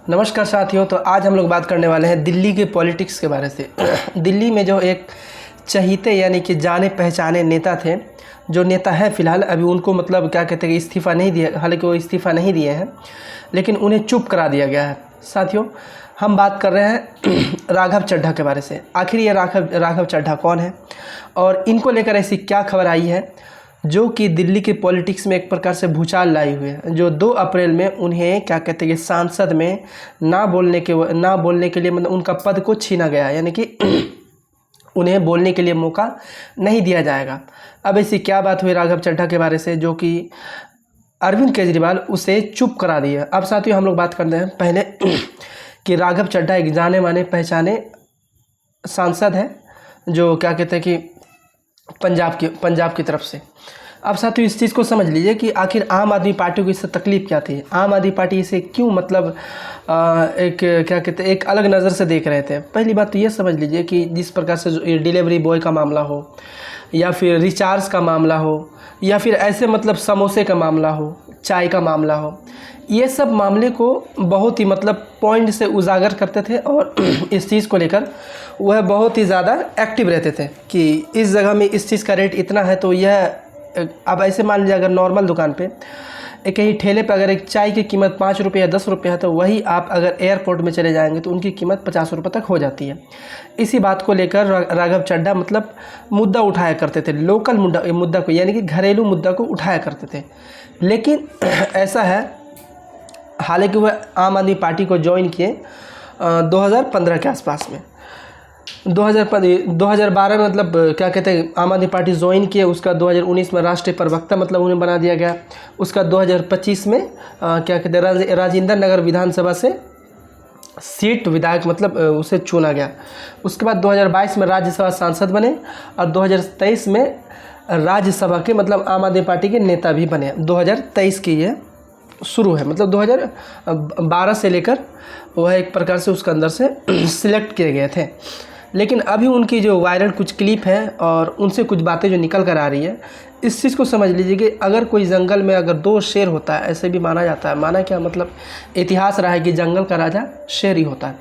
नमस्कार साथियों। तो आज हम लोग बात करने वाले हैं दिल्ली के पॉलिटिक्स के बारे से। दिल्ली में जो एक चहीते यानी कि जाने पहचाने नेता थे, जो नेता है फ़िलहाल, अभी उनको मतलब क्या कहते हैं कि इस्तीफ़ा नहीं दिया, हालांकि वो इस्तीफ़ा नहीं दिए हैं, लेकिन उन्हें चुप करा दिया गया है। साथियों, हम बात कर रहे हैं राघव चड्ढा के बारे से। आखिर ये राघव चड्ढा कौन है और इनको लेकर ऐसी क्या खबर आई है जो कि दिल्ली के पॉलिटिक्स में एक प्रकार से भूचाल लाई हुई है। जो 2 अप्रैल में उन्हें क्या कहते हैं कि सांसद में ना बोलने के लिए मतलब उनका पद को छीना गया, यानी कि उन्हें बोलने के लिए मौका नहीं दिया जाएगा। अब ऐसी क्या बात हुई राघव चड्ढा के बारे से जो कि अरविंद केजरीवाल उसे चुप करा दिया। अब साथियों, हम लोग बात करते हैं पहले कि राघव चड्ढा एक जाने माने पहचाने सांसद है जो क्या कहते हैं कि पंजाब की तरफ से। अब साथियों, इस चीज़ को समझ लीजिए कि आखिर आम आदमी पार्टी को इससे तकलीफ़ क्या थी। आम आदमी पार्टी इसे क्यों मतलब एक क्या कहते हैं एक अलग नज़र से देख रहे थे। पहली बात तो ये समझ लीजिए कि जिस प्रकार से डिलीवरी बॉय का मामला हो या फिर रिचार्ज का मामला हो या फिर ऐसे मतलब समोसे का मामला हो, चाय का मामला हो, ये सब मामले को बहुत ही मतलब पॉइंट से उजागर करते थे और इस चीज़ को लेकर वह बहुत ही ज़्यादा एक्टिव रहते थे कि इस जगह में इस चीज़ का रेट इतना है। तो यह अब ऐसे मान लीजिए, अगर नॉर्मल दुकान पे एक ही ठेले पे अगर एक चाय की कीमत 5 रुपये या 10 रुपये है, तो वही आप अगर एयरपोर्ट में चले जाएंगे तो उनकी कीमत 50 रुपये तक हो जाती है। इसी बात को लेकर राघव चड्ढा मतलब मुद्दा उठाया करते थे, लोकल मुद्दा को यानी कि घरेलू मुद्दा को उठाया करते थे। लेकिन ऐसा है, हालांकि वह आम आदमी पार्टी को ज्वाइन किए 2015 के आसपास में। 2012 में मतलब क्या कहते हैं आम आदमी पार्टी ज्वाइन किए, उसका 2019 में राष्ट्रीय प्रवक्ता मतलब उन्हें बना दिया गया। उसका 2025 में क्या कहते हैं राजेंद्र नगर विधानसभा से सीट विधायक मतलब उसे चुना गया। उसके बाद 2022 में राज्यसभा सांसद बने और 2023 में राज्यसभा के मतलब आम आदमी पार्टी के नेता भी बने। 2023 की ये शुरू है, मतलब 2012 से लेकर वह एक प्रकार से उसके अंदर से सिलेक्ट किए गए थे। लेकिन अभी उनकी जो वायरल कुछ क्लिप है और उनसे कुछ बातें जो निकल कर आ रही है, इस चीज़ को समझ लीजिए कि अगर कोई जंगल में अगर 2 शेर होता है, ऐसे भी माना जाता है, माना क्या मतलब इतिहास रहा है कि जंगल का राजा शेर ही होता है,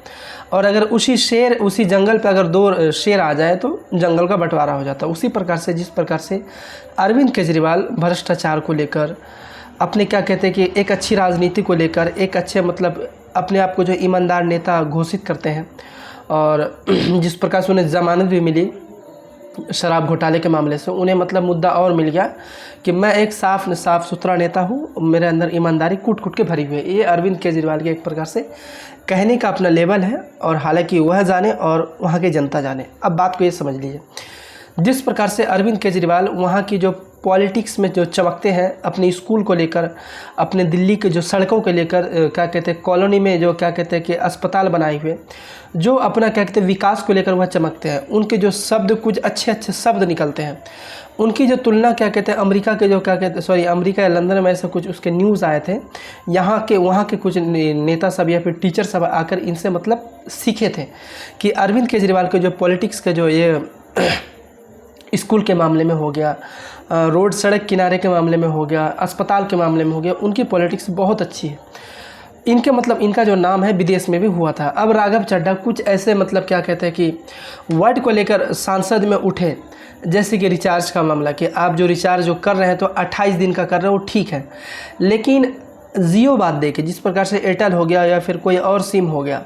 और अगर उसी जंगल पे अगर 2 शेर आ जाए तो जंगल का बंटवारा हो जाता है। उसी प्रकार से जिस प्रकार से अरविंद केजरीवाल भ्रष्टाचार को लेकर, अपने क्या कहते हैं कि एक अच्छी राजनीति को लेकर, एक अच्छे मतलब अपने आप को जो ईमानदार नेता घोषित करते हैं, और जिस प्रकार से उन्हें ज़मानत भी मिली शराब घोटाले के मामले से, उन्हें मतलब मुद्दा और मिल गया कि मैं एक साफ़ सुथरा नेता हूँ, मेरे अंदर ईमानदारी कूट कूट के भरी हुई है। ये अरविंद केजरीवाल के एक प्रकार से कहने का अपना लेवल है, और हालांकि वह जाने और वहाँ की जनता जाने। अब बात को ये समझ लीजिए, जिस प्रकार से अरविंद केजरीवाल वहाँ की जो पॉलिटिक्स में जो चमकते हैं, अपने स्कूल को लेकर, अपने दिल्ली के जो सड़कों को लेकर, क्या कहते हैं कॉलोनी में जो क्या कहते हैं कि अस्पताल बनाए हुए, जो अपना क्या कहते हैं विकास को लेकर वह चमकते हैं। उनके जो शब्द कुछ अच्छे शब्द निकलते हैं, उनकी जो तुलना क्या कहते हैं अमेरिका के जो क्या कहते हैं अमेरिका या लंदन में ऐसे कुछ उसके न्यूज़ आए थे, वहाँ के कुछ नेता सब या फिर टीचर सब आकर इनसे मतलब सीखे थे कि अरविंद केजरीवाल के जो पॉलिटिक्स के जो ये स्कूल के मामले में हो गया, रोड सड़क किनारे के मामले में हो गया, अस्पताल के मामले में हो गया, उनकी पॉलिटिक्स बहुत अच्छी है। इनके मतलब इनका जो नाम है विदेश में भी हुआ था। अब राघव चड्ढा कुछ ऐसे मतलब क्या कहते हैं कि वर्ड को लेकर सांसद में उठे, जैसे कि रिचार्ज का मामला, कि आप जो रिचार्ज जो कर रहे हैं तो 28 दिन का कर रहे हो, ठीक है, लेकिन जियो बात देके जिस प्रकार से एयरटेल हो गया या फिर कोई और सिम हो गया,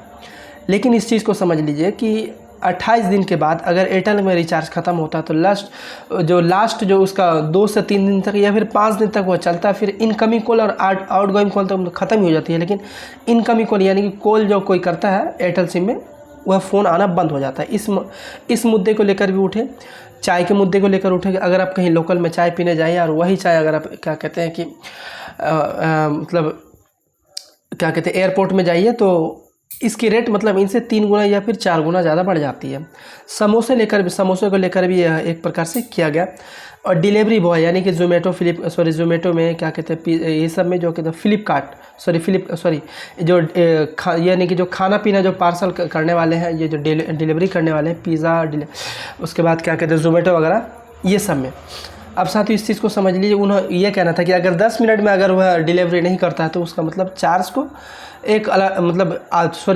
लेकिन इस चीज़ को समझ लीजिए कि 28 दिन के बाद अगर एयरटेल में रिचार्ज ख़त्म होता है तो लास्ट जो उसका 2 से 3 दिन तक या फिर 5 दिन तक वो चलता है। फिर इनकमिंग कॉल और आउटगोइंग कॉल तो ख़त्म ही हो जाती है, लेकिन इनकमिंग कॉल यानी कि कॉल जो कोई करता है एयरटेल सिम में, वह फ़ोन आना बंद हो जाता है। इस मुद्दे को लेकर भी उठे, चाय के मुद्दे को लेकर उठे कि अगर आप कहीं लोकल में चाय पीने जाइए और वही चाय अगर आप क्या कहते हैं कि मतलब क्या कहते हैं एयरपोर्ट में जाइए तो इसकी रेट मतलब इनसे 3 गुना या फिर 4 गुना ज़्यादा बढ़ जाती है। समोसे को लेकर भी यह एक प्रकार से किया गया। और डिलीवरी बॉय यानी कि जोमेटो में क्या कहते हैं ये सब में जो कहते हैं जो यानी कि जो खाना पीना जो पार्सल करने वाले हैं, ये जो डिलीवरी करने वाले हैं, पिज़्ज़ा उसके बाद क्या कहते हैं जोमेटो वगैरह, ये सब में अब साथियों इस चीज़ को समझ लीजिए, उन्होंने ये कहना था कि अगर 10 मिनट में अगर वह डिलीवरी नहीं करता है तो उसका मतलब चार्ज को एक अलग मतलब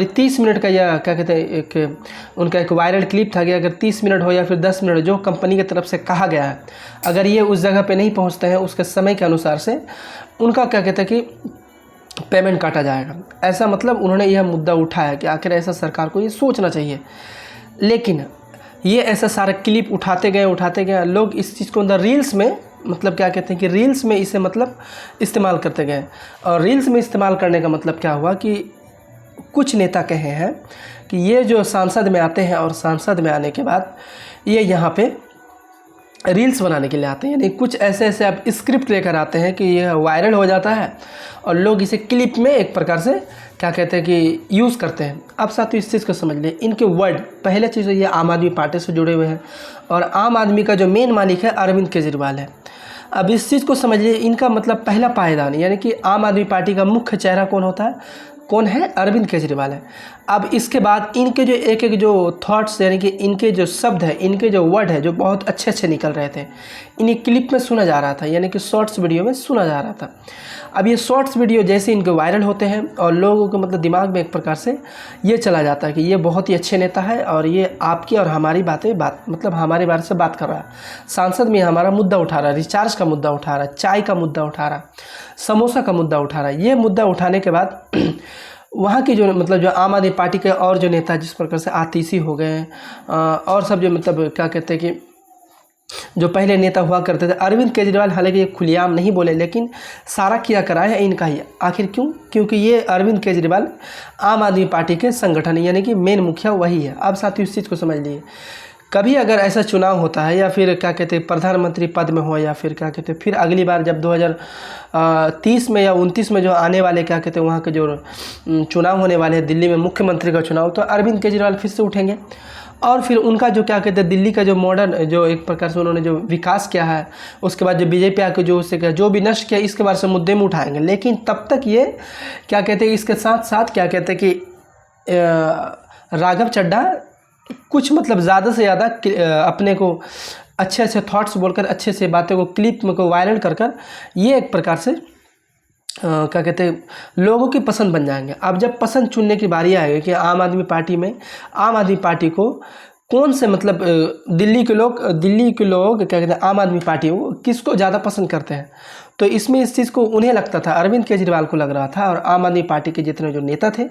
30 मिनट का, या क्या कहते हैं, एक उनका एक वायरल क्लिप था कि अगर 30 मिनट हो या फिर 10 मिनट जो कंपनी की तरफ से कहा गया है, अगर ये उस जगह पे नहीं पहुंचते हैं उसके समय के अनुसार से उनका क्या कहते हैं कि पेमेंट काटा जाएगा। ऐसा मतलब उन्होंने यह मुद्दा उठाया कि आखिर ऐसा सरकार को ये सोचना चाहिए। लेकिन ये ऐसा सारा क्लिप उठाते गए लोग इस चीज़ को अंदर रील्स में मतलब क्या कहते हैं कि रील्स में इसे मतलब इस्तेमाल करते गए। और रील्स में इस्तेमाल करने का मतलब क्या हुआ कि कुछ नेता कहे हैं कि ये जो सांसद में आते हैं और सांसद में आने के बाद ये यहाँ पे रील्स बनाने के लिए आते हैं, यानी कुछ ऐसे आप स्क्रिप्ट लेकर आते हैं कि यह वायरल हो जाता है और लोग इसे क्लिप में एक प्रकार से क्या कहते हैं कि यूज़ करते हैं। अब साथियों इस चीज़ को समझ लें, इनके वर्ड पहले चीज़ ये आम आदमी पार्टी से जुड़े हुए हैं और आम आदमी का जो मेन मालिक है अरविंद केजरीवाल है। अब इस चीज़ को समझिए, इनका मतलब पहला पायदान यानी कि आम आदमी पार्टी का मुख्य चेहरा कौन है, अरविंद केजरीवाल है। अब इसके बाद इनके जो एक जो थॉट्स यानी कि इनके जो शब्द है, इनके जो वर्ड है जो बहुत अच्छे निकल रहे थे, इन्हीं क्लिप में सुना जा रहा था, यानी कि शॉर्ट्स वीडियो में सुना जा रहा था। अब ये शॉर्ट्स वीडियो जैसे इनके वायरल होते हैं और लोगों के मतलब दिमाग में एक प्रकार से ये चला जाता है कि ये बहुत ही अच्छे नेता है और ये आपकी और हमारी मतलब हमारे बारे से बात कर रहा है, सांसद में हमारा मुद्दा उठा रहा है, रिचार्ज का मुद्दा उठा रहा है, चाय का मुद्दा उठा रहा है, समोसा का मुद्दा उठा रहा है। ये मुद्दा उठाने के बाद वहाँ की जो मतलब जो आम आदमी पार्टी के और जो नेता जिस प्रकार से आतिशी हो गए और सब जो मतलब क्या कहते हैं कि जो पहले नेता हुआ करते थे, अरविंद केजरीवाल हालांकि ये खुलेआम नहीं बोले लेकिन सारा किया कराया है इनका ही। आखिर क्यों? क्योंकि ये अरविंद केजरीवाल आम आदमी पार्टी के संगठन यानी कि मेन मुखिया वही है। अब साथियों इस चीज़ को समझ लीजिए, कभी अगर ऐसा चुनाव होता है या फिर क्या कहते हैं प्रधानमंत्री पद में हो या फिर क्या कहते हैं फिर अगली बार जब 2030 में या 29 में जो आने वाले क्या कहते हैं वहाँ के जो चुनाव होने वाले हैं दिल्ली में मुख्यमंत्री का चुनाव, तो अरविंद केजरीवाल फिर से उठेंगे और फिर उनका जो क्या कहते हैं दिल्ली का जो मॉडर्न जो एक प्रकार से उन्होंने जो विकास किया है, उसके बाद जो बीजेपी आके जो उससे जो भी नष्ट किया इसके बारे से मुद्दे में उठाएंगे। लेकिन तब तक ये क्या कहते हैं इसके साथ साथ क्या कहते हैं कि राघव चड्ढा कुछ मतलब ज़्यादा से ज़्यादा अपने को अच्छे थॉट्स बोलकर अच्छे से बातों को क्लिप में को वायरल कर ये एक प्रकार से क्या कहते हैं लोगों की पसंद बन जाएंगे। अब जब पसंद चुनने की बारी आएगी कि आम आदमी पार्टी में आम आदमी पार्टी को कौन से मतलब दिल्ली के लोग क्या कहते हैं आम आदमी पार्टी को किसको ज़्यादा पसंद करते हैं, तो इसमें इस चीज़ को उन्हें लगता था, अरविंद केजरीवाल को लग रहा था और आम आदमी पार्टी के जितने जो नेता थे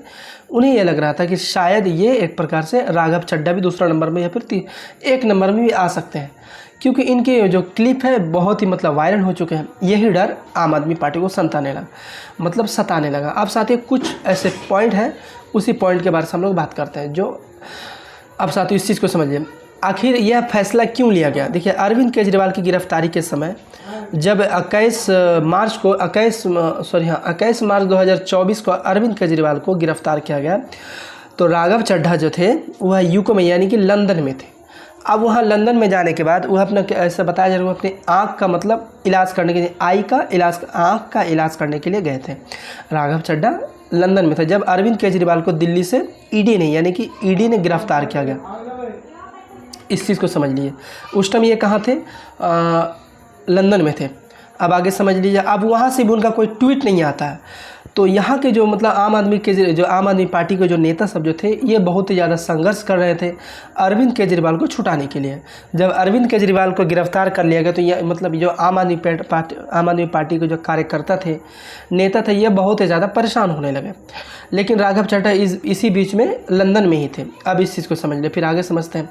उन्हें ये लग रहा था कि शायद ये एक प्रकार से राघव चड्ढा भी दूसरा नंबर में या फिर एक नंबर में भी आ सकते हैं, क्योंकि इनके जो क्लिप है बहुत ही मतलब वायरल हो चुके हैं। यही डर आम आदमी पार्टी को सताने लगा। अब साथियों कुछ ऐसे पॉइंट हैं, उसी पॉइंट के बारे में हम लोग बात करते हैं। जो अब साथियों इस चीज़ को समझिए, आखिर यह फैसला क्यों लिया गया। देखिए अरविंद केजरीवाल की गिरफ्तारी के समय जब 21 मार्च 2024 को अरविंद केजरीवाल को गिरफ्तार किया गया, तो राघव चड्ढा जो थे वह यूके में यानी कि लंदन में थे। अब वहाँ लंदन में जाने के बाद वह अपना ऐसा बताया जा रहा है अपनी आँख का मतलब इलाज करने के लिए आँख का इलाज करने के लिए गए थे। राघव चड्ढा लंदन में थे जब अरविंद केजरीवाल को दिल्ली से ईडी ने गिरफ्तार किया गया। इस चीज़ को समझ लीजिए, उस टाइम ये कहाँ थे, लंदन में थे। अब आगे समझ लीजिए, अब वहाँ से भी उनका कोई ट्वीट नहीं आता है, तो यहाँ के जो मतलब आम आदमी पार्टी के जो नेता सब जो थे ये बहुत ही ज़्यादा संघर्ष कर रहे थे अरविंद केजरीवाल को छुटाने के लिए। जब अरविंद केजरीवाल को गिरफ्तार कर लिया गया तो ये मतलब जो आम आदमी पार्टी के जो कार्यकर्ता थे, नेता थे, ये बहुत ही ज़्यादा परेशान होने लगे। लेकिन राघव चड्ढा इसी बीच में लंदन में ही थे। अब इस चीज़ को समझ ले, फिर आगे समझते हैं।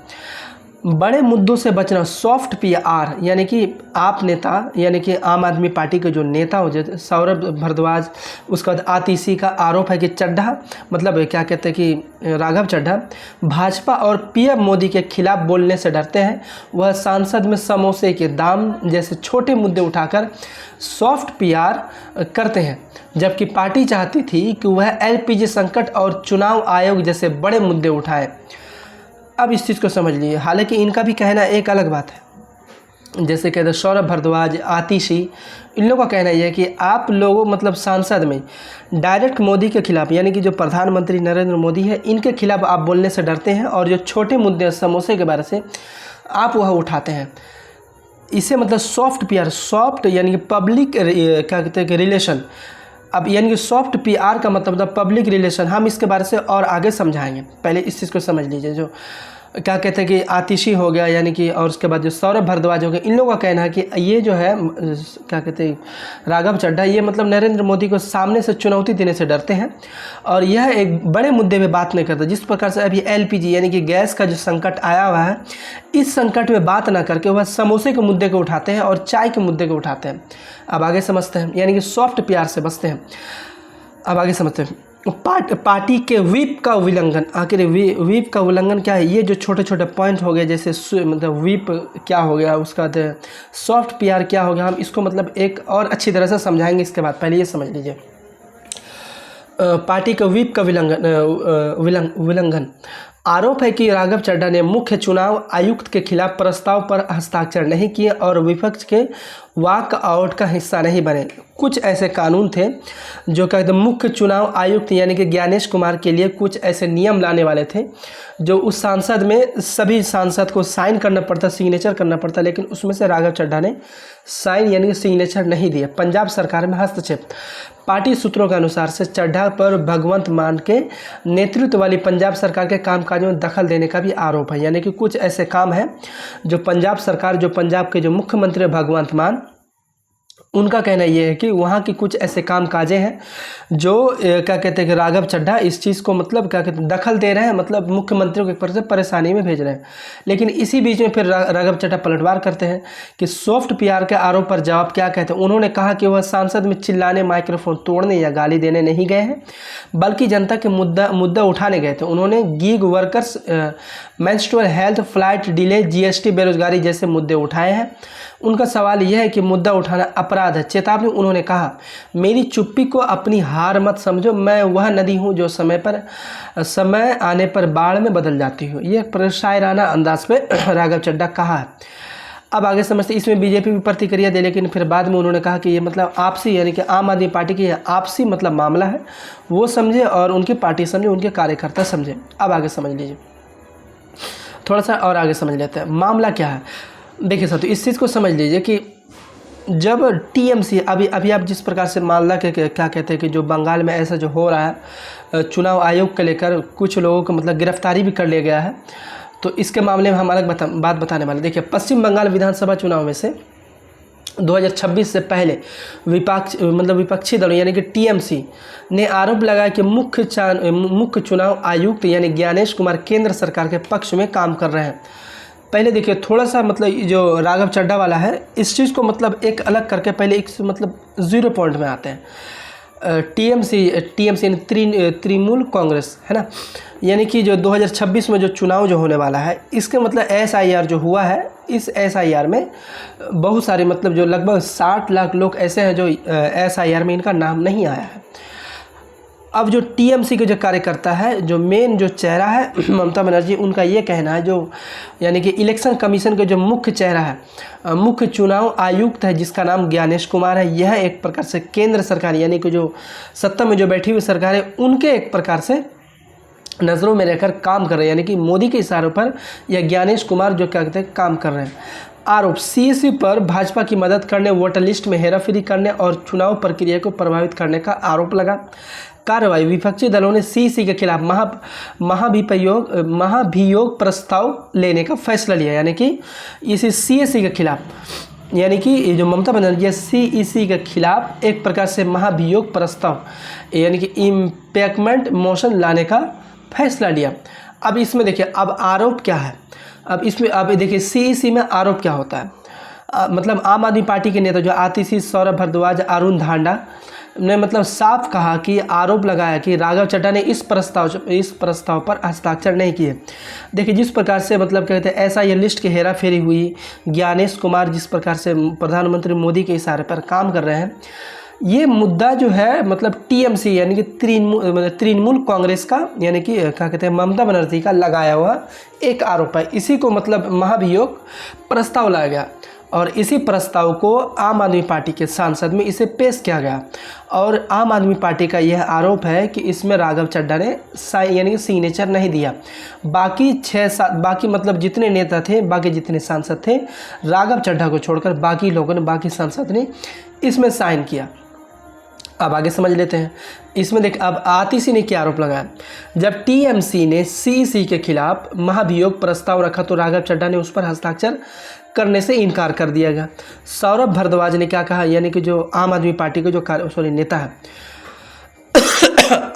बड़े मुद्दों से बचना, सॉफ्ट PR यानी कि आप नेता यानी कि आम आदमी पार्टी के जो नेता हो जैसे सौरभ भारद्वाज, उसके बाद आतिशी का आरोप है कि चड्ढा मतलब क्या कहते हैं कि राघव चड्ढा भाजपा और PM मोदी के खिलाफ बोलने से डरते हैं। वह सांसद में समोसे के दाम जैसे छोटे मुद्दे उठाकर सॉफ्ट PR करते हैं, जबकि पार्टी चाहती थी कि वह LPG संकट और चुनाव आयोग जैसे बड़े मुद्दे उठाए। अब इस चीज़ को समझ लीजिए, हालांकि इनका भी कहना एक अलग बात है। जैसे कहते हैं सौरभ भारद्वाज, आतिशी, इन लोगों का कहना यह है कि आप लोगों मतलब सांसद में डायरेक्ट मोदी के खिलाफ यानी कि जो प्रधानमंत्री नरेंद्र मोदी है इनके खिलाफ आप बोलने से डरते हैं और जो छोटे मुद्दे समोसे के बारे से आप वह उठाते हैं। इसे मतलब सॉफ्ट पीआर, सॉफ्ट यानी कि पब्लिक क्या कहते हैं कि रिलेशन। अब यानी कि सॉफ्ट पीआर का मतलब पब्लिक रिलेशन, हम इसके बारे से और आगे समझाएंगे, पहले इस चीज़ को समझ लीजिए। जो क्या कहते हैं कि आतिशी हो गया यानी कि, और उसके बाद जो सौरभ भारद्वाज हो गया, इन लोगों का कहना है कि ये जो है क्या कहते हैं राघव चड्ढा, ये मतलब नरेंद्र मोदी को सामने से चुनौती देने से डरते हैं और यह एक बड़े मुद्दे पे बात नहीं करता। जिस प्रकार से अभी एलपीजी यानी कि गैस का जो संकट आया हुआ है, इस संकट में बात ना करके वह समोसे के मुद्दे को उठाते हैं और चाय के मुद्दे को उठाते हैं। अब आगे समझते हैं, यानी कि सॉफ्ट प्यार से बचते हैं। अब आगे समझते हैं पार्टी के व्हीप का उल्लंघन। आखिर व्हीप का उल्लंघन क्या है? ये जो छोटे छोटे पॉइंट हो गए, जैसे मतलब व्हीप क्या हो गया, उसका सॉफ्ट पीआर क्या हो गया, हम इसको मतलब एक और अच्छी तरह से समझाएंगे इसके बाद। पहले ये समझ लीजिए, पार्टी का व्हीप का उल्लंघन। आरोप है कि राघव चड्ढा ने मुख्य चुनाव आयुक्त के खिलाफ प्रस्ताव पर हस्ताक्षर नहीं किए और विपक्ष के वॉकआउट का हिस्सा नहीं बने। कुछ ऐसे कानून थे जो कहते मुख्य चुनाव आयुक्त यानी कि ज्ञानेश कुमार के लिए कुछ ऐसे नियम लाने वाले थे जो उस सांसद में सभी सांसद को साइन करना पड़ता, सिग्नेचर करना पड़ता, लेकिन उसमें से राघव चड्ढा ने साइन यानी कि सिग्नेचर नहीं दिया। पंजाब सरकार में हस्तक्षेप। पार्टी सूत्रों के अनुसार से चड्ढा पर भगवंत मान के नेतृत्व वाली पंजाब सरकार के कामकाजों में दखल देने का भी आरोप है। यानी कि कुछ ऐसे काम हैं जो पंजाब सरकार, जो पंजाब के जो मुख्यमंत्री भगवंत मान, उनका कहना ये है कि वहाँ की कुछ ऐसे काम काजें हैं जो क्या कहते हैं कि राघव चड्ढा इस चीज़ को मतलब क्या कहते हैं दखल दे रहे हैं, मतलब मुख्यमंत्रियों के ऊपर से परेशानी में भेज रहे हैं। लेकिन इसी बीच में फिर राघव चड्ढा पलटवार करते हैं कि सॉफ्ट पीआर के आरोप पर जवाब क्या कहते हैं। उन्होंने कहा कि वह सांसद में चिल्लाने, माइक्रोफोन तोड़ने या गाली देने नहीं गए हैं, बल्कि जनता के मुद्दा उठाने गए थे। उन्होंने gig workers, menstrual health, flight delay, GST, बेरोजगारी जैसे मुद्दे उठाए हैं। उनका सवाल यह है कि मुद्दा उठाना अपराध है। चेतावनी उन्होंने कहा, मेरी चुप्पी को अपनी हार मत समझो, मैं वह नदी हूँ जो समय आने पर बाढ़ में बदल जाती हूँ। यह शायराना अंदाज में राघव चड्ढा कहा है। अब आगे समझते, इसमें बीजेपी भी प्रतिक्रिया दे, लेकिन फिर बाद में उन्होंने कहा कि ये मतलब आपसी यानी कि आम आदमी पार्टी की आपसी मतलब मामला है, वो समझे और उनकी पार्टी समझे, उनके कार्यकर्ता समझे। अब आगे समझ लीजिए, थोड़ा सा और आगे समझ लेते हैं मामला क्या है। देखिए साथियों, इस चीज़ को समझ लीजिए कि जब टीएमसी अभी आप जिस प्रकार से मामला के क्या कहते हैं कि जो बंगाल में ऐसा जो हो रहा है, चुनाव आयोग को लेकर कुछ लोगों को मतलब गिरफ्तारी भी कर लिया गया है, तो इसके मामले में हम अलग बात बताने वाले। देखिए, पश्चिम बंगाल विधानसभा चुनाव में से 2026 से पहले विपक्षी दलों यानी कि टीएमसी ने आरोप लगाया कि मुख्य चुनाव आयुक्त यानी ज्ञानेश कुमार केंद्र सरकार के पक्ष में काम कर रहे हैं। पहले देखिए, थोड़ा सा मतलब जो राघव चड्ढा वाला है, इस चीज़ को मतलब एक अलग करके पहले एक मतलब 0 पॉइंट में आते हैं। टीएमसी यानी तृणमूल कांग्रेस है ना, यानी कि जो 2026 में जो चुनाव जो होने वाला है, इसके मतलब एसआईआर जो हुआ है, इस एसआईआर में बहुत सारे मतलब जो लगभग 60 लाख लोग ऐसे हैं जो एसआईआर में इनका नाम नहीं आया है। अब जो टीएमसी के जो कार्यकर्ता है, जो मेन जो चेहरा है ममता बनर्जी, उनका ये कहना है, जो यानी कि इलेक्शन कमीशन के जो मुख्य चेहरा है, मुख्य चुनाव आयुक्त है जिसका नाम ज्ञानेश कुमार है, यह एक प्रकार से केंद्र सरकार यानी कि जो सत्ता में जो बैठी हुई सरकार है, उनके एक प्रकार से नज़रों में रहकर काम कर रहे हैं। यानी कि मोदी के इशारों पर यह ज्ञानेश कुमार जो क्या कहते हैं काम कर रहे हैं। आरोप, सीईसी पर भाजपा की मदद करने, वोटर लिस्ट में हेराफेरी करने और चुनाव प्रक्रिया को प्रभावित करने का आरोप लगा। कार्रवाई, विपक्षी दलों ने सीईसी के खिलाफ महाभियोग प्रस्ताव लेने का फैसला लिया। यानी कि इसी सीईसी के खिलाफ, यानी कि जो ममता बनर्जी सीईसी के खिलाफ एक प्रकार से महाभियोग प्रस्ताव यानी कि इम्पैक्टमेंट मोशन लाने का फैसला लिया। अब इसमें देखिए, अब आरोप क्या है, अब देखिए सीईसी में आरोप क्या होता है। मतलब आम आदमी पार्टी के नेता जो आतिशी, सौरभ भारद्वाज, अरुण धांडा ने मतलब साफ कहा कि आरोप लगाया कि राघव चड्ढा ने इस प्रस्ताव पर हस्ताक्षर नहीं किए। देखिए, जिस प्रकार से मतलब कहते हैं एसआईआर लिस्ट की हेरा फेरी हुई, ज्ञानेश कुमार जिस प्रकार से प्रधानमंत्री मोदी के इशारे पर काम कर रहे हैं, ये मुद्दा जो है मतलब टीएमसी यानी कि तृणमूल कांग्रेस का यानी कि क्या कहते हैं ममता बनर्जी का लगाया हुआ एक आरोप है। इसी को मतलब महाभियोग प्रस्ताव लाया गया। और इसी प्रस्ताव को आम आदमी पार्टी के सांसद में इसे पेश किया गया और आम आदमी पार्टी का यह आरोप है कि इसमें राघव चड्ढा ने यानी कि सिग्नेचर नहीं दिया। बाकी 6-7 बाकी मतलब जितने नेता थे, बाकी जितने सांसद थे, राघव चड्ढा को छोड़कर बाकी लोगों ने, बाकी सांसद ने इसमें साइन किया। अब आगे समझ लेते हैं। इसमें देख, अब आतिशी ने क्या आरोप लगाया। जब टीएमसी ने सीईसी के खिलाफ महाभियोग प्रस्ताव रखा तो राघव चड्ढा ने उस पर हस्ताक्षर करने से इनकार कर दिया गया। सौरभ भारद्वाज ने क्या कहा, यानी कि जो आम आदमी पार्टी के जो नेता है,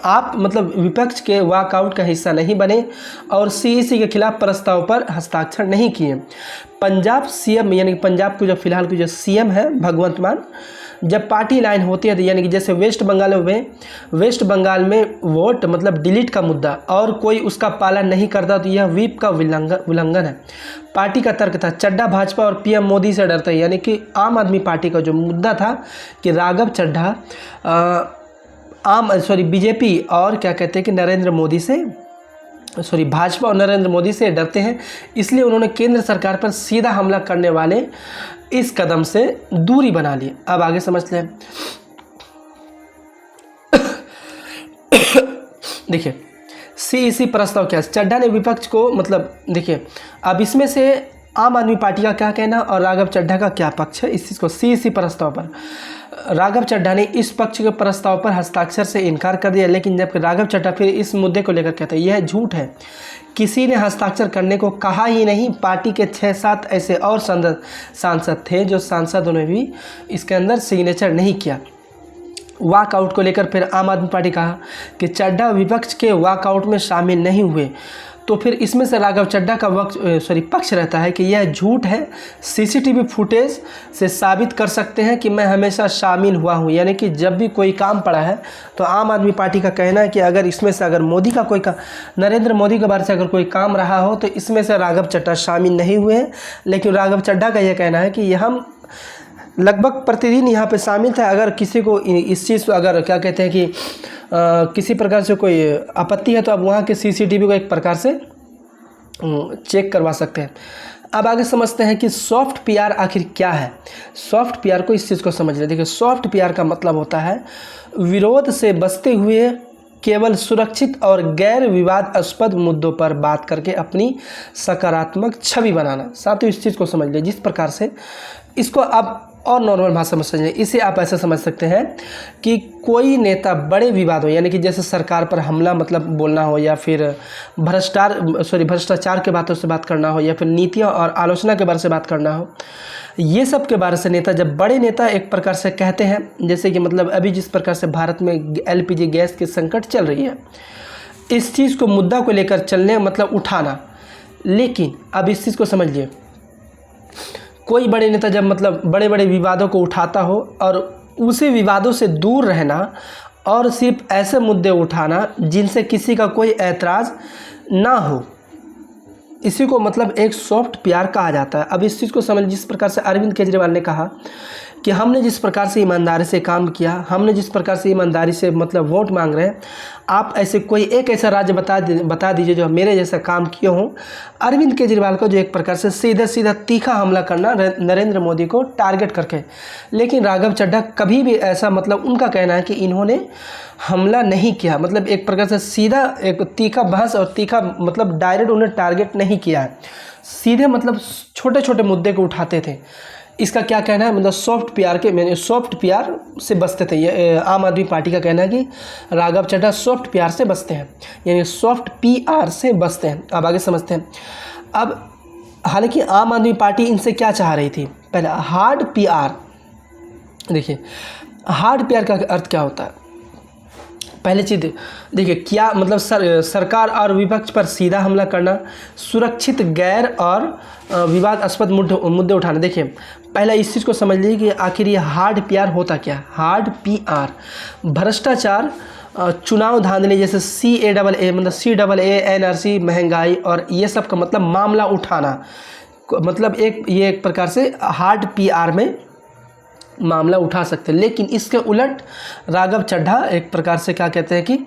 आप मतलब विपक्ष के वॉकआउट का हिस्सा नहीं बने और सीईसी के खिलाफ प्रस्ताव पर हस्ताक्षर नहीं किए। पंजाब सीएम यानी कि पंजाब को जो फिलहाल के जो सीएम है भगवंत मान, जब पार्टी लाइन होती है तो यानी कि जैसे वेस्ट बंगाल में वोट मतलब डिलीट का मुद्दा और कोई उसका पालन नहीं करता तो यह व्हीप का उल्लंघन है। पार्टी का तर्क था चड्ढा भाजपा और पीएम मोदी से डरता है, यानी कि आम आदमी पार्टी का जो मुद्दा था कि राघव चड्ढा बीजेपी और क्या कहते हैं कि भाजपा और नरेंद्र मोदी से डरते हैं, इसलिए उन्होंने केंद्र सरकार पर सीधा हमला करने वाले इस कदम से दूरी बना ली। अब आगे समझ लें। देखिए सीईसी प्रस्ताव क्या है, चड्ढा ने विपक्ष को मतलब देखिए, अब इसमें से आम आदमी पार्टी का क्या कहना और राघव चड्ढा का क्या पक्ष है इस चीज़ को। सीईसी प्रस्ताव पर राघव चड्ढा ने इस पक्ष के प्रस्ताव पर हस्ताक्षर से इनकार कर दिया, लेकिन जब राघव चड्ढा फिर इस मुद्दे को लेकर कहते हैं यह झूठ है, किसी ने हस्ताक्षर करने को कहा ही नहीं। पार्टी के 6-7 ऐसे और सांसद थे जो सांसदों ने भी इसके अंदर सिग्नेचर नहीं किया। वॉकआउट को लेकर फिर आम आदमी पार्टी कहा कि चड्ढा विपक्ष के वॉकआउट में शामिल नहीं हुए, तो फिर इसमें से राघव चड्ढा का पक्ष रहता है कि यह झूठ है, सीसीटीवी फुटेज से साबित कर सकते हैं कि मैं हमेशा शामिल हुआ हूं। यानी कि जब भी कोई काम पड़ा है तो आम आदमी पार्टी का कहना है कि अगर इसमें से अगर मोदी का कोई नरेंद्र मोदी के बारे से अगर कोई काम रहा हो तो इसमें से राघव चड्ढा शामिल नहीं हुए हैं। लेकिन राघव चड्ढा का यह कहना है कि यह हम लगभग प्रतिदिन यहाँ पे शामिल था। अगर किसी को इस चीज़ अगर क्या कहते हैं कि किसी प्रकार से कोई आपत्ति है तो आप वहाँ के सीसीटीवी को एक प्रकार से चेक करवा सकते हैं। अब आगे समझते हैं कि सॉफ्ट पीआर आखिर क्या है। सॉफ्ट पीआर को इस चीज़ को समझ लें। देखिए सॉफ्ट पीआर का मतलब होता है विरोध से बचते हुए केवल सुरक्षित और गैर विवादास्पद मुद्दों पर बात करके अपनी सकारात्मक छवि बनाना। साथियों इस चीज़ को समझ लें, जिस प्रकार से इसको आप और नॉर्मल भाषा में समझें, इसे आप ऐसे समझ सकते हैं कि कोई नेता बड़े विवाद हो, यानी कि जैसे सरकार पर हमला मतलब बोलना हो, या फिर भ्रष्टाचार के बातों से बात करना हो, या फिर नीतियों और आलोचना के बारे से बात करना हो, ये सब के बारे से नेता जब बड़े नेता एक प्रकार से कहते हैं, जैसे कि मतलब अभी जिस प्रकार से भारत में एलपीजी गैस की संकट चल रही है, इस चीज़ को मुद्दा को लेकर चलने मतलब उठाना। लेकिन अब इस चीज़ को समझिए, कोई बड़े नेता जब मतलब बड़े बड़े विवादों को उठाता हो और उसी विवादों से दूर रहना और सिर्फ ऐसे मुद्दे उठाना जिनसे किसी का कोई ऐतराज़ ना हो, इसी को मतलब एक सॉफ्ट पीआर कहा जाता है। अब इस चीज़ को समझ, जिस प्रकार से अरविंद केजरीवाल ने कहा कि हमने जिस प्रकार से ईमानदारी से काम किया, हमने जिस प्रकार से ईमानदारी से मतलब वोट मांग रहे हैं, आप ऐसे कोई एक ऐसा राज्य बता दीजिए जो मेरे जैसा काम किए हों। अरविंद केजरीवाल को जो एक प्रकार से सीधा तीखा हमला करना नरेंद्र मोदी को टारगेट करके। लेकिन राघव चड्ढा कभी भी ऐसा मतलब उनका कहना है कि इन्होंने हमला नहीं किया, मतलब एक प्रकार से सीधा एक तीखा बहस और तीखा मतलब डायरेक्ट उन्हें टारगेट नहीं किया है, सीधे मतलब छोटे छोटे मुद्दे को उठाते थे। इसका क्या कहना है, मतलब सॉफ्ट पीआर से बचते थे। ये आम आदमी पार्टी का कहना है कि राघव चड्ढा सॉफ्ट पीआर से बचते हैं, यानी सॉफ्ट पीआर से बचते हैं। अब आगे समझते हैं। अब हालांकि आम आदमी पार्टी इनसे क्या चाह रही थी, पहले हार्ड पीआर। देखिए हार्ड पीआर का अर्थ क्या होता है, पहले चीज़ देखिए क्या मतलब सरकार और विपक्ष पर सीधा हमला करना, सुरक्षित गैर और विवादास्पद मुद्दे उठाना। देखिए पहला इस चीज़ को समझ लीजिए कि आखिर ये हार्ड पीआर होता क्या। हार्ड पीआर भ्रष्टाचार, चुनाव धांधली, जैसे CAA मतलब CAA, NRC, महंगाई और ये सब का मतलब मामला उठाना, मतलब ये एक प्रकार से हार्ड पीआर में मामला उठा सकते हैं। लेकिन इसके उलट राघव चड्ढा एक प्रकार से क्या कहते हैं कि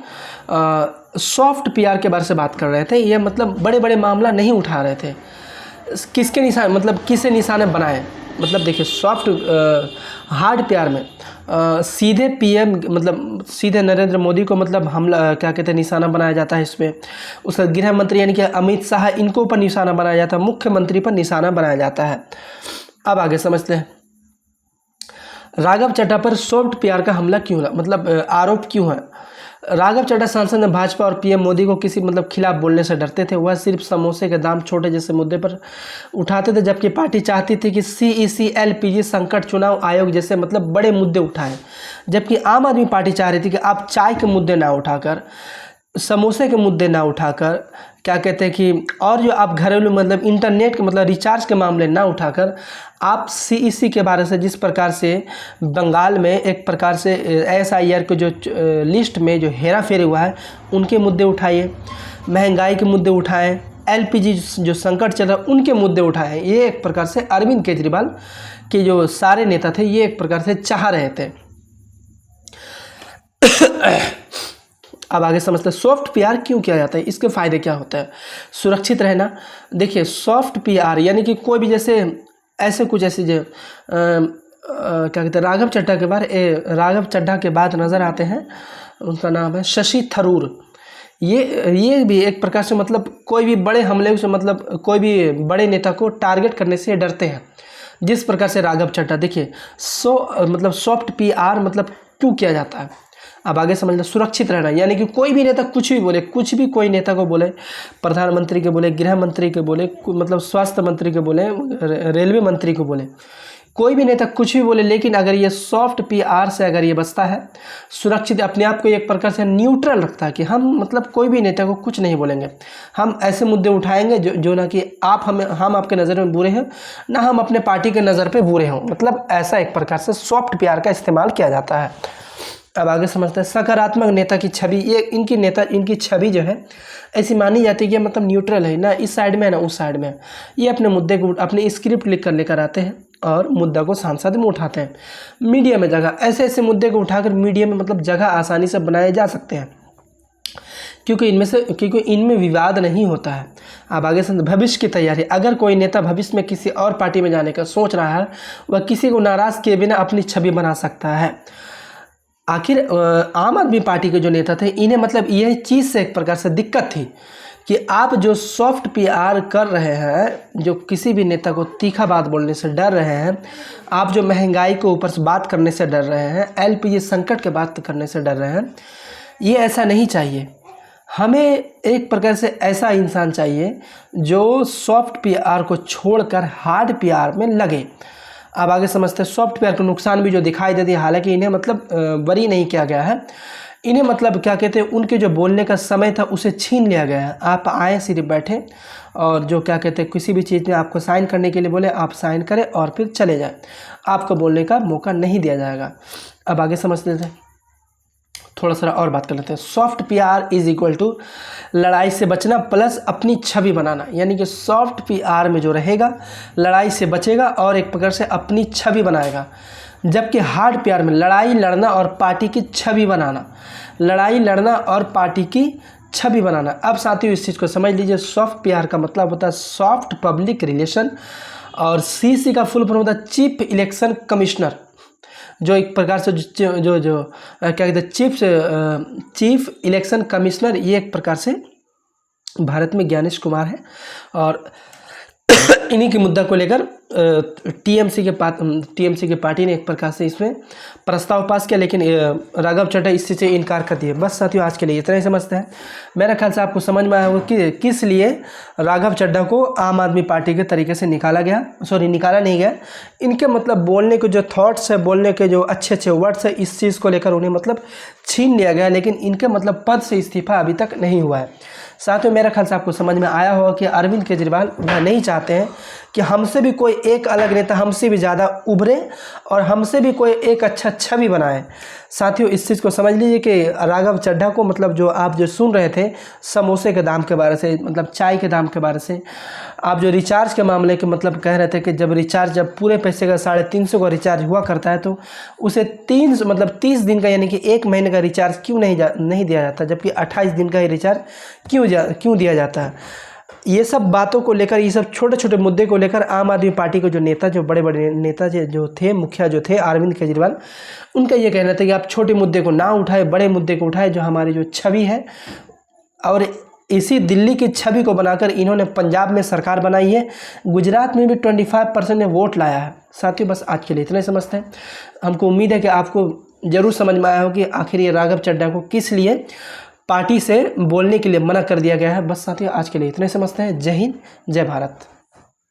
सॉफ्ट पीआर के बारे से बात कर रहे थे। ये मतलब बड़े बड़े मामला नहीं उठा रहे थे। किसके निशान मतलब किसे निशाने बनाए, मतलब देखिए सॉफ्ट हार्ड प्यार में सीधे पीएम मतलब सीधे नरेंद्र मोदी को मतलब हमला क्या कहते हैं निशाना बनाया जाता है इसमें। उसका गृह मंत्री यानी कि अमित शाह इनको ऊपर निशाना बनाया जाता है, मुख्यमंत्री पर निशाना बनाया जाता है। अब आगे समझते हैं राघव चड्ढा पर सॉफ्ट पीआर का हमला क्यों मतलब आरोप क्यों है। राघव चड्ढा सांसद ने भाजपा और पीएम मोदी को किसी मतलब खिलाफ बोलने से डरते थे। वह सिर्फ समोसे के दाम छोटे जैसे मुद्दे पर उठाते थे, जबकि पार्टी चाहती थी कि सीईसी एलपीजी संकट चुनाव आयोग जैसे मतलब बड़े मुद्दे उठाएं। जबकि आम आदमी पार्टी चाह रही थी कि आप चाय के मुद्दे ना उठाकर, समोसे के मुद्दे ना उठाकर, क्या कहते हैं कि और जो आप घरेलू मतलब इंटरनेट के मतलब रिचार्ज के मामले ना उठाकर आप सीईसी के बारे से जिस प्रकार से बंगाल में एक प्रकार से एसआईआर के जो लिस्ट में जो हेरा फेरी हुआ है उनके मुद्दे उठाइए, महंगाई के मुद्दे उठाएं, एलपीजी जो संकट चल रहा है उनके मुद्दे उठाएं। ये एक प्रकार से अरविंद केजरीवाल के जो सारे नेता थे ये एक प्रकार से चाह रहे थे। अब आगे समझते हैं सॉफ्ट पीआर क्यों किया जाता है, इसके फ़ायदे क्या होते हैं। सुरक्षित रहना, देखिए सॉफ्ट पीआर यानी कि कोई भी जैसे ऐसे कुछ ऐसे जो क्या कहते हैं राघव चड्ढा के बाद नज़र आते हैं, उनका नाम है शशि थरूर। ये भी एक प्रकार से मतलब कोई भी बड़े हमले से मतलब कोई भी बड़े नेता को टारगेट करने से डरते हैं, जिस प्रकार से राघव चड्ढा। देखिए मतलब सॉफ्ट पीआर मतलब क्यों किया जाता है। अब आगे समझ लो सुरक्षित रहना यानी कि कोई भी नेता कुछ भी बोले, कुछ भी कोई नेता को बोले, प्रधानमंत्री के बोले, गृह मंत्री के बोले, मतलब स्वास्थ्य मंत्री के बोले, रेलवे मंत्री को बोले, कोई भी नेता कुछ भी बोले, लेकिन अगर ये सॉफ्ट पीआर से अगर ये बचता है, सुरक्षित अपने आप को एक प्रकार से न्यूट्रल रखता है कि हम मतलब कोई भी नेता को कुछ नहीं बोलेंगे, हम ऐसे मुद्दे उठाएंगे जो ना कि हम आपके नज़र में बुरे हैं ना हम अपने पार्टी के नज़र पे बुरे हों, मतलब ऐसा एक प्रकार से सॉफ्ट पीआर का इस्तेमाल किया जाता है। अब आगे समझते हैं सकारात्मक नेता की छवि। ये इनकी छवि जो है ऐसी मानी जाती है कि मतलब न्यूट्रल है, ना इस साइड में ना उस साइड में। ये अपने मुद्दे को अपनी स्क्रिप्ट लिख कर लेकर आते हैं और मुद्दा को सांसद में उठाते हैं। मीडिया में जगह, ऐसे ऐसे मुद्दे को उठाकर मीडिया में मतलब जगह आसानी से बनाए जा सकते हैं क्योंकि इनमें विवाद नहीं होता है। अब आगे से भविष्य की तैयारी, अगर कोई नेता भविष्य में किसी और पार्टी में जाने का सोच रहा है वह किसी को नाराज़ किए बिना अपनी छवि बना सकता है। आखिर आम आदमी पार्टी के जो नेता थे इन्हें मतलब यह चीज़ से एक प्रकार से दिक्कत थी कि आप जो सॉफ्ट पीआर कर रहे हैं, जो किसी भी नेता को तीखा बात बोलने से डर रहे हैं, आप जो महंगाई को ऊपर से बात करने से डर रहे हैं, एलपीजी संकट के बात करने से डर रहे हैं, ये ऐसा नहीं चाहिए। हमें एक प्रकार से ऐसा इंसान चाहिए जो सॉफ्ट पीआर को छोड़कर हार्ड पीआर में लगे। अब आगे समझते हैं सॉफ्ट पीआर का नुकसान भी जो दिखाई देती है, हालांकि इन्हें मतलब बरी नहीं किया गया है, इन्हें मतलब क्या कहते हैं उनके जो बोलने का समय था उसे छीन लिया गया है। आप आए सिर्फ बैठे और जो क्या कहते हैं किसी भी चीज़ में आपको साइन करने के लिए बोले आप साइन करें और फिर चले जाएं, आपको बोलने का मौका नहीं दिया जाएगा। अब आगे समझ लेते हैं, थोड़ा सा और बात कर लेते हैं। Soft PR is equal to लड़ाई से बचना प्लस अपनी छवि बनाना, यानी कि सॉफ्ट पीआर में जो रहेगा लड़ाई से बचेगा और एक प्रकार से अपनी छवि बनाएगा, जबकि हार्ड पीआर में लड़ाई लड़ना और पार्टी की छवि बनाना, लड़ाई लड़ना और पार्टी की छवि बनाना। अब साथियों इस चीज़ को समझ लीजिए, सॉफ्ट पीआर का मतलब होता है सॉफ्ट पब्लिक रिलेशन और सीसी का फुल फॉर्म होता है चीफ इलेक्शन कमिश्नर, जो एक प्रकार से जो क्या कहते हैं चीफ इलेक्शन कमिश्नर, ये एक प्रकार से भारत में ज्ञानेश कुमार है और इन्हीं के मुद्दा को लेकर टीएमसी के पार्टी ने एक प्रकार से इसमें प्रस्ताव पास किया, लेकिन राघव चड्ढा इस चीज़ से इनकार कर दिए। बस साथियों आज के लिए इतना ही समझते हैं। मेरा ख्याल से आपको समझ में आया होगा कि किस लिए राघव चड्ढा को आम आदमी पार्टी के तरीके से निकाला नहीं गया। इनके मतलब बोलने के जो थॉट्स है, बोलने के जो अच्छे अच्छे वर्ड्स है, इस चीज़ को लेकर उन्हें मतलब छीन लिया गया, लेकिन इनके मतलब पद से इस्तीफा अभी तक नहीं हुआ है। साथ में मेरा ख्याल से आपको समझ में आया होगा कि अरविंद केजरीवाल वह नहीं चाहते हैं कि हमसे भी कोई एक अलग नेता हमसे भी ज़्यादा उभरे और हमसे भी कोई एक अच्छा छवि बनाए। साथियों इस चीज़ को समझ लीजिए कि राघव चड्ढा को मतलब जो आप जो सुन रहे थे समोसे के दाम के बारे से, मतलब चाय के दाम के बारे से, आप जो रिचार्ज के मामले के मतलब कह रहे थे कि जब पूरे पैसे का 350 का रिचार्ज हुआ करता है तो उसे 30 दिन का यानी कि 1 महीने का रिचार्ज क्यों नहीं दिया जाता, जबकि 28 दिन का ही रिचार्ज क्यों दिया जाता है। ये सब बातों को लेकर, ये सब छोटे छोटे मुद्दे को लेकर आम आदमी पार्टी के जो नेता, जो बड़े बड़े नेता जो थे, मुखिया जो थे अरविंद केजरीवाल, उनका ये कहना था कि आप छोटे मुद्दे को ना उठाए, बड़े मुद्दे को उठाए, जो हमारी जो छवि है। और इसी दिल्ली की छवि को बनाकर इन्होंने पंजाब में सरकार बनाई है। गुजरात में भी 25% ने वोट लाया है। साथियों, बस आज के लिए इतने समझते हैं। हमको उम्मीद है कि आपको ज़रूर समझ में आया हो कि आखिर ये राघव चड्ढा को किस लिए पार्टी से बोलने के लिए मना कर दिया गया है। बस साथियों, आज के लिए इतने समझते हैं। जय हिंद, जय भारत।